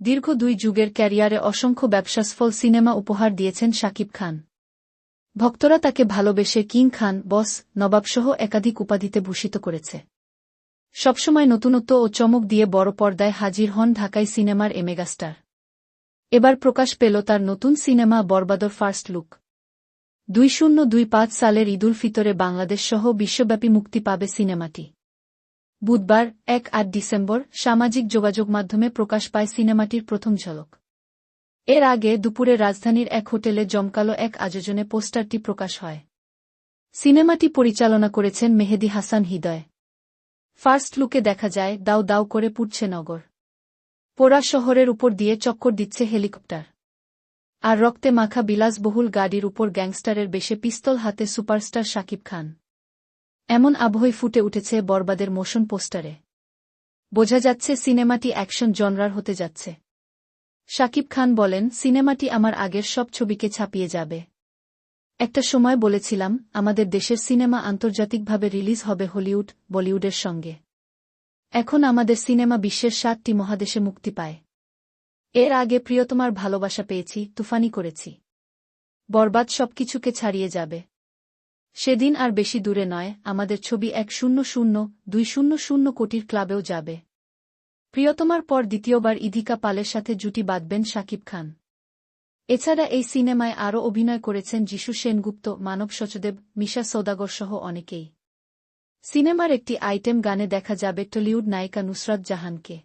দীর্ঘ 2 যুগের ক্যারিয়ারে অসংখ্য ব্যবসাসফল সিনেমা উপহার দিয়েছেন শাকিব খান। ভক্তরা তাকে ভালোবেসে কিং খান, বস, নবাবসহ একাধিক উপাধিতে ভূষিত করেছে। সবসময় নতুনত্ব ও চমক দিয়ে বড় পর্দায় হাজির হন ঢাকাই সিনেমার এ মেগাস্টার। এবার প্রকাশ পেল তার নতুন সিনেমা বরবাদর ফার্স্ট লুক। 2025 সালের ঈদুল ফিতরে বাংলাদেশসহ বিশ্বব্যাপী মুক্তি পাবে সিনেমাটি। বুধবার 1 ডিসেম্বর সামাজিক যোগাযোগ মাধ্যমে প্রকাশ পায় সিনেমাটির প্রথম ঝলক। এর আগে দুপুরে রাজধানীর এক হোটেলে জমকালো এক আয়োজনে পোস্টারটি প্রকাশ হয়। সিনেমাটি পরিচালনা করেছেন মেহেদী হাসান হৃদয়। ফার্স্ট লুকে দেখা যায় দাউ দাউ করে পুড়ছে নগর। পোড়া শহরের উপর দিয়ে চক্কর দিচ্ছে হেলিকপ্টার। আর রক্তে মাখা বিলাসবহুল গাড়ির উপর গ্যাংস্টারের বেশে পিস্তল হাতে সুপারস্টার শাকিব খান। এমন আবহই ফুটে উঠেছে বরবাদের মোশন পোস্টারে। বোঝা যাচ্ছে সিনেমাটি অ্যাকশন জনরার হতে যাচ্ছে। শাকিব খান বলেন, সিনেমাটি আমার আগের সব ছবিকে ছাপিয়ে যাবে। একটা সময় বলেছিলাম, আমাদের দেশের সিনেমা আন্তর্জাতিকভাবে রিলিজ হবে হলিউড, বলিউডের সঙ্গে। এখন আমাদের সিনেমা বিশ্বের 7টি মহাদেশে মুক্তি পায়। এর আগে প্রিয়তমার ভালোবাসা পেয়েছি, তুফানি করেছি। বরবাদ সবকিছুকে ছাড়িয়ে যাবে। সেদিন আর বেশি দূরে নয়, আমাদের ছবি 100-200 কোটির ক্লাবেও যাবে। প্রিয়তমার পর দ্বিতীয়বার ইধিকা পালের সাথে জুটি বাঁধবেন শাকিব খান। এছাড়া এই সিনেমায় আরও অভিনয় করেছেন যিশু সেনগুপ্ত, মানব সচদেব, মিশা সওদাগর সহ অনেকেই। সিনেমার একটি আইটেম গানে দেখা যাবে টলিউড নায়িকা নুসরাত জাহানকে।